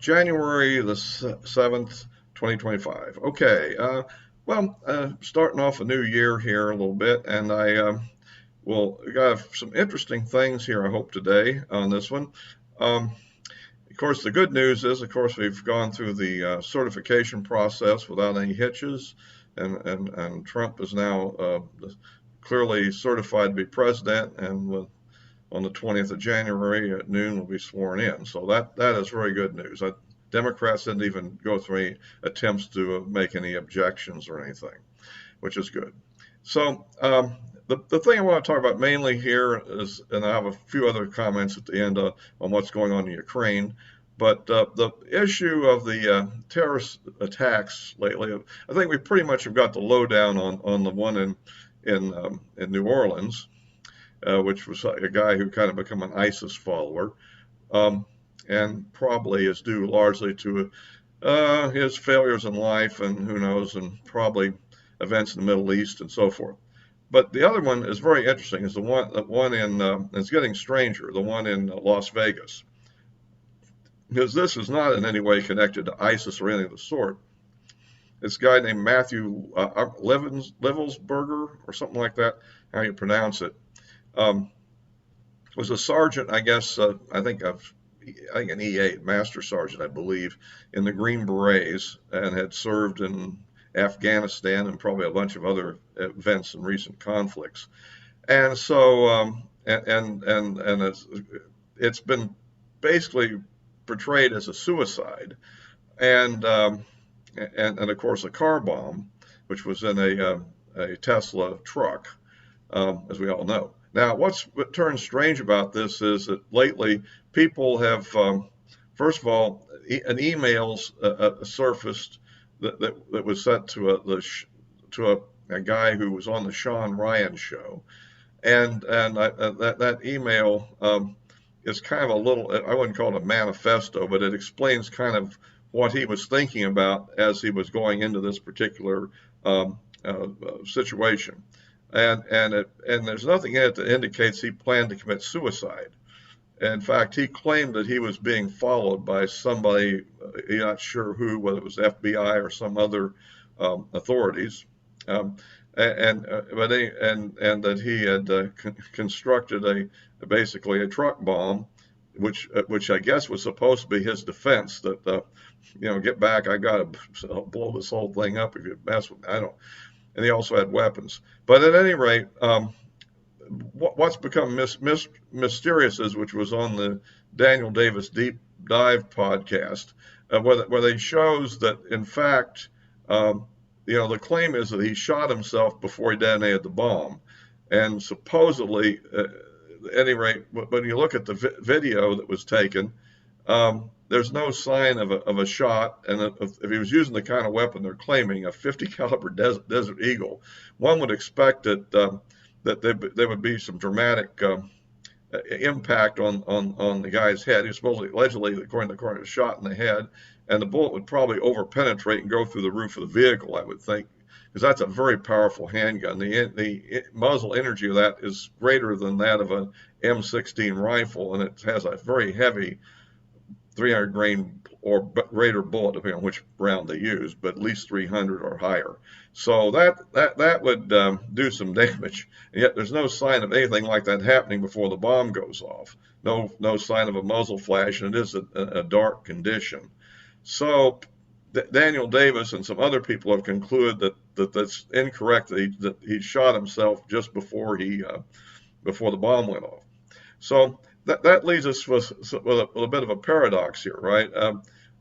January the 7th, 2025. Okay, starting off a new year here a little bit, and we got some interesting things here, I hope, today on this one. Of course, the good news is, of course, we've gone through the certification process without any hitches, and Trump is now clearly certified to be president, and on the 20th of January at noon will be sworn in. So that is very good news. Democrats didn't even go through any attempts to make any objections or anything, which is good. So the thing I want to talk about mainly here is, and I have a few other comments at the end on what's going on in Ukraine, but the issue of the terrorist attacks lately, I think we pretty much have got the lowdown on the one in New Orleans, which was a guy who kind of become an ISIS follower, and probably is due largely to his failures in life, and who knows, and probably events in the Middle East and so forth. But the other one is very interesting. Is the one in it's getting stranger. The one in Las Vegas, because this is not in any way connected to ISIS or anything of the sort. This guy named Matthew Levelsberger or something like that, how you pronounce it, was a sergeant, I guess. I think an E8 master sergeant, I believe, in the Green Berets, and had served in Afghanistan and probably a bunch of other events and recent conflicts. And so, it's been basically portrayed as a suicide, and of course a car bomb, which was in a Tesla truck, as we all know. Now, what turns strange about this is that lately people have, first of all, an emails surfaced that was sent to a guy who was on the Sean Ryan show, and that email is kind of a little, I wouldn't call it a manifesto, but it explains kind of what he was thinking about as he was going into this particular situation. And there's nothing in it that indicates he planned to commit suicide. In fact, he claimed that he was being followed by somebody, he's not sure who, whether it was FBI or some other authorities, and that he had constructed basically a truck bomb, which I guess was supposed to be his defense, that get back, I got to blow this whole thing up if you mess with me. And he also had weapons. But at any rate, what's become mysterious is, which was on the Dainiel David Deep Dive podcast, where they shows that, in fact, the claim is that he shot himself before he detonated the bomb. And supposedly, at any rate, when you look at the video that was taken, there's no sign of a shot, and if he was using the kind of weapon they're claiming, a 50 caliber Desert Eagle, one would expect that there would be some dramatic impact on the guy's head. He was supposedly, allegedly, according to shot in the head, and the bullet would probably over-penetrate and go through the roof of the vehicle, I would think, because that's a very powerful handgun. The muzzle energy of that is greater than that of an M16 rifle, and it has a very heavy 300 grain or greater bullet, depending on which round they use, but at least 300 or higher. So that would do some damage. And yet there's no sign of anything like that happening before the bomb goes off. No sign of a muzzle flash, and it is a dark condition. So Dainiel Davis and some other people have concluded that's incorrect, that he shot himself just before before the bomb went off. So that leaves us with a bit of a paradox here, right?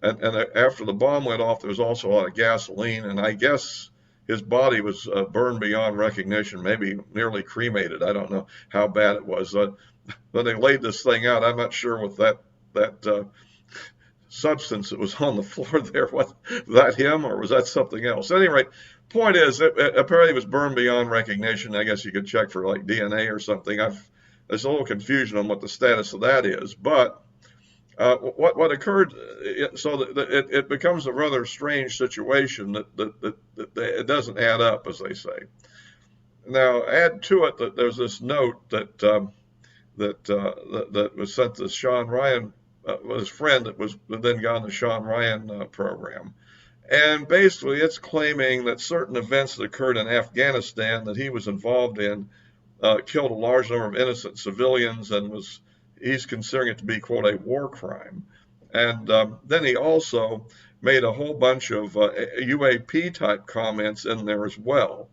And after the bomb went off, there was also a lot of gasoline, and I guess his body was burned beyond recognition, maybe nearly cremated. I don't know how bad it was. When they laid this thing out, I'm not sure with that substance that was on the floor there, was that him or was that something else? At any rate, point is, apparently it was burned beyond recognition. I guess you could check for like DNA or something. There's a little confusion on what the status of that is, but what occurred, so that it becomes a rather strange situation that it doesn't add up, as they say. Now, add to it that there's this note that was sent to the Sean Ryan his friend that then got on the Sean Ryan program. And basically, it's claiming that certain events that occurred in Afghanistan that he was involved in killed a large number of innocent civilians, and he's considering it to be, quote, a war crime. And then he also made a whole bunch of UAP type comments in there as well.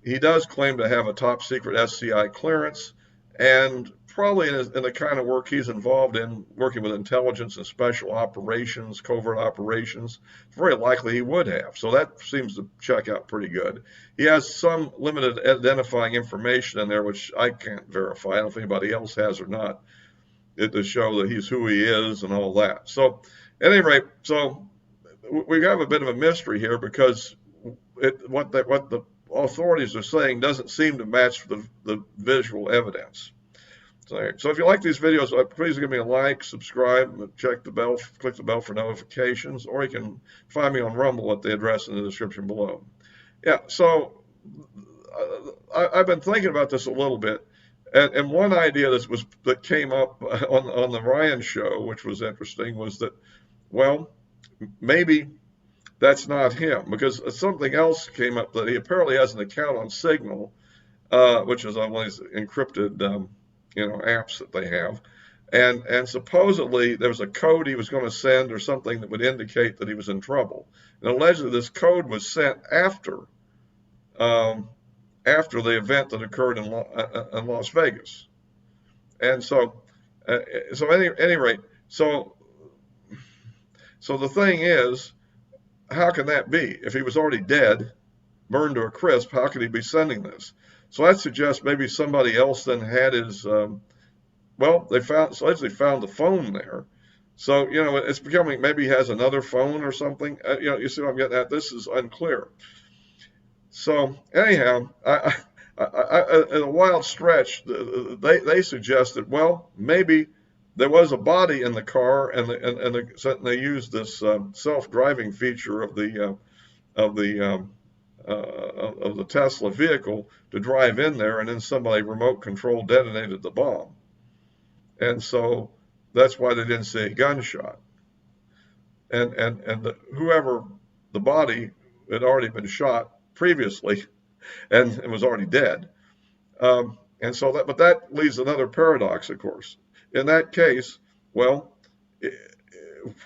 He does claim to have a top secret SCI clearance, and probably in the kind of work he's involved in, working with intelligence and special operations, covert operations, it's very likely he would have. So that seems to check out pretty good. He has some limited identifying information in there, which I can't verify. I don't know if anybody else has or not, to show that he's who he is and all that. So at any rate, so we have a bit of a mystery here, because what the authorities are saying doesn't seem to match the visual evidence. So if you like these videos, please give me a like, subscribe, check the bell, click the bell for notifications, or you can find me on Rumble at the address in the description below. Yeah, so I've been thinking about this a little bit, and one idea that came up on the Ryan show, which was interesting, was that, well, maybe that's not him, because something else came up, that he apparently has an account on Signal, which is on one of these encrypted apps that they have, and supposedly there was a code he was going to send or something that would indicate that he was in trouble. And allegedly this code was sent after the event that occurred in Las Vegas. And so at any rate, so the thing is, how can that be? If he was already dead, burned to a crisp, how could he be sending this? So that suggests maybe somebody else then had his, well, they allegedly found the phone there. So, it's becoming, maybe he has another phone or something. You see what I'm getting at? This is unclear. So anyhow, in a wild stretch, they suggested, well, maybe there was a body in the car, and they used this self-driving feature of the Tesla vehicle to drive in there, and then somebody remote control detonated the bomb. And so that's why they didn't see a gunshot. And whoever the body had already been shot previously, and was already dead. And so but that leaves another paradox, of course. In that case, well,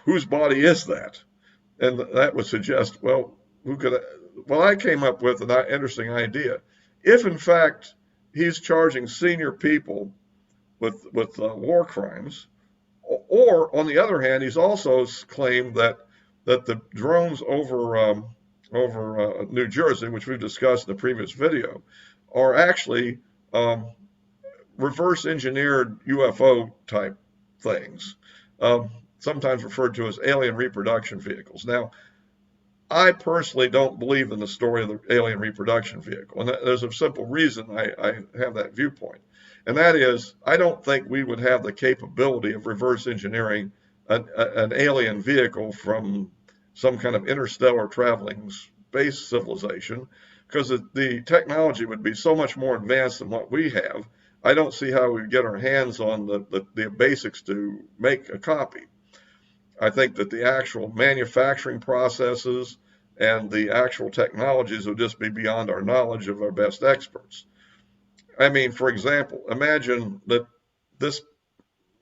whose body is that? And that would suggest, well, I came up with an interesting idea. If in fact he's charging senior people with war crimes, or on the other hand, he's also claimed that the drones over New Jersey, which we've discussed in the previous video, are actually reverse engineered UFO type things, sometimes referred to as alien reproduction vehicles. Now, I personally don't believe in the story of the alien reproduction vehicle, and there's a simple reason I have that viewpoint, and that is, I don't think we would have the capability of reverse engineering an alien vehicle from some kind of interstellar traveling space civilization, because the technology would be so much more advanced than what we have. I don't see how we get our hands on the basics to make a copy. I think that the actual manufacturing processes and the actual technologies will just be beyond our knowledge of our best experts. I mean, for example, imagine that this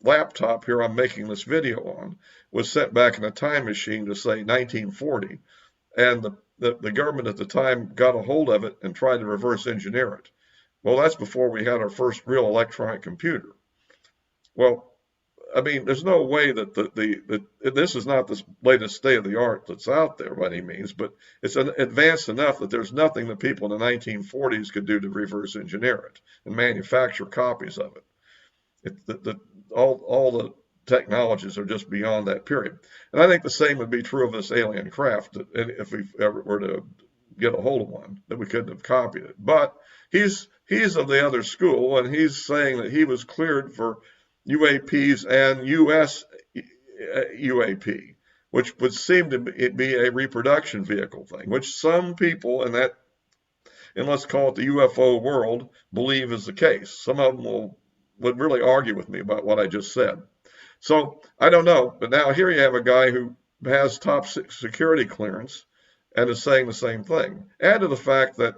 laptop here I'm making this video on was sent back in a time machine to, say, 1940, and the government at the time got a hold of it and tried to reverse engineer it. Well, that's before we had our first real electronic computer. Well, I mean, there's no way that this is not the latest state of the art that's out there by any means, but it's advanced enough that there's nothing that people in the 1940s could do to reverse engineer it and manufacture copies of it. All the technologies are just beyond that period. And I think the same would be true of this alien craft, that if we ever were to get a hold of one, that we couldn't have copied it. But he's of the other school, and he's saying that he was cleared for UAPs and US UAP, which would seem to be a reproduction vehicle thing, which some people in let's call it the UFO world, believe is the case. Some of them would really argue with me about what I just said. So I don't know, but now here you have a guy who has top security clearance and is saying the same thing. Add to the fact that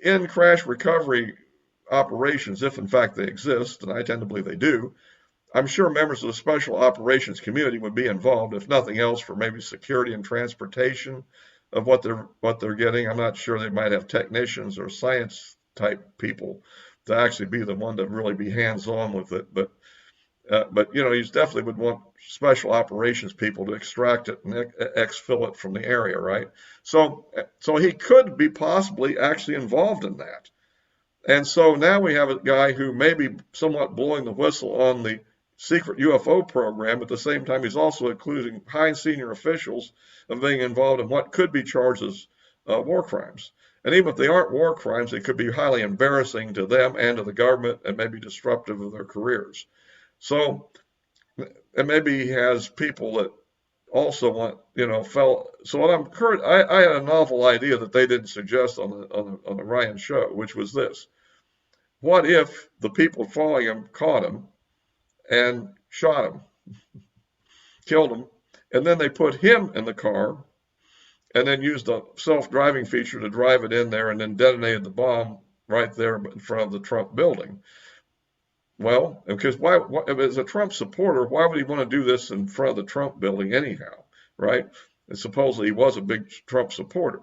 in crash recovery operations, if in fact they exist, and I tend to believe they do, I'm sure members of the special operations community would be involved, if nothing else, for maybe security and transportation of what they're getting. I'm not sure they might have technicians or science type people to actually be the one to really be hands on with it. But you know, he definitely would want special operations people to extract it and exfil it from the area, right? So he could be possibly actually involved in that. And so now we have a guy who may be somewhat blowing the whistle on the secret UFO program. At the same time, he's also accusing high senior officials of being involved in what could be charged as war crimes. And even if they aren't war crimes, they could be highly embarrassing to them and to the government and maybe disruptive of their careers. So, and maybe he has people that also want, you know, So what I had a novel idea that they didn't suggest on the Ryan show, which was this: what if the people following him caught him and shot him, killed him, and then they put him in the car and then used a self-driving feature to drive it in there and then detonated the bomb right there in front of the Trump building? Well, because as a Trump supporter, why would he want to do this in front of the Trump building anyhow, right? And supposedly he was a big Trump supporter.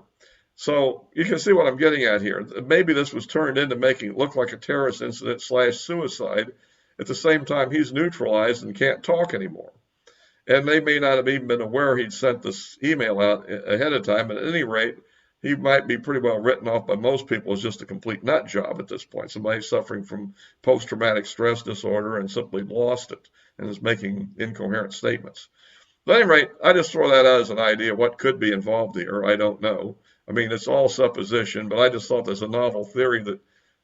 So you can see what I'm getting at here. Maybe this was turned into making it look like a terrorist incident / suicide. At the same time, he's neutralized and can't talk anymore. And they may not have even been aware he'd sent this email out ahead of time. But at any rate, he might be pretty well written off by most people as just a complete nut job at this point. Somebody suffering from post-traumatic stress disorder and simply lost it and is making incoherent statements. But at any rate, I just throw that out as an idea. What could be involved here? I don't know. I mean, it's all supposition, but I just thought there's a novel theory that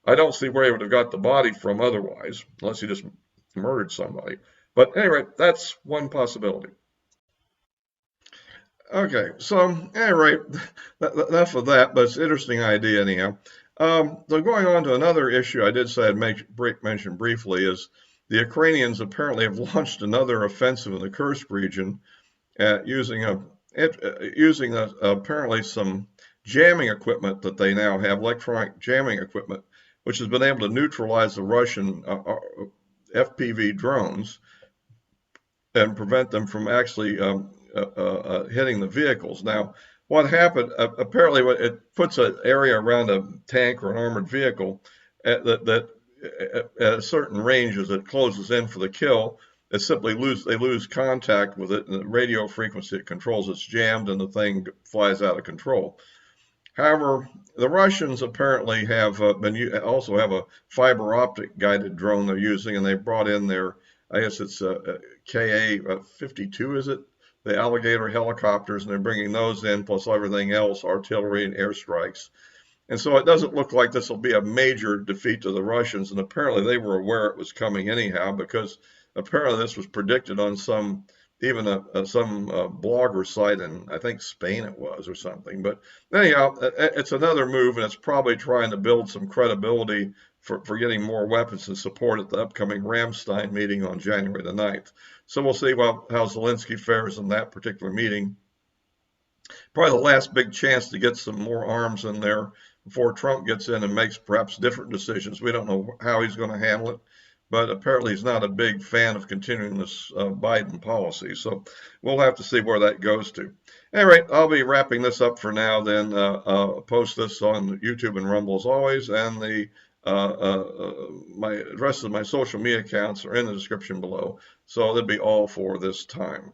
I don't see where he would have got the body from otherwise, unless he just murdered somebody. But at any rate, that's one possibility. Okay, so at any rate, enough of that, but it's an interesting idea anyhow. So going on to another issue I did say I'd mention briefly is the Ukrainians apparently have launched another offensive in the Kursk region using apparently some jamming equipment that they now have, electronic jamming equipment, which has been able to neutralize the Russian FPV drones and prevent them from actually hitting the vehicles. Now, what happened, apparently it puts an area around a tank or an armored vehicle that at a certain range as it closes in for the kill, they lose contact with it, and the radio frequency it controls, it's jammed and the thing flies out of control. However, the Russians apparently have also have a fiber optic guided drone they're using, and they brought in their, I guess it's KA-52, is it? The Alligator helicopters, and they're bringing those in, plus everything else, artillery and airstrikes. And so it doesn't look like this will be a major defeat to the Russians, and apparently they were aware it was coming anyhow, because apparently this was predicted on some blogger site in, I think, Spain it was or something. But anyhow, it's another move, and it's probably trying to build some credibility for getting more weapons and support at the upcoming Ramstein meeting on January the 9th. So we'll see how Zelensky fares in that particular meeting. Probably the last big chance to get some more arms in there before Trump gets in and makes perhaps different decisions. We don't know how he's going to handle it, but apparently he's not a big fan of continuing this Biden policy. So we'll have to see where that goes to. At any rate, I'll be wrapping this up for now. Then I'll post this on YouTube and Rumble as always, and my rest of my social media accounts are in the description below. So that'll be all for this time.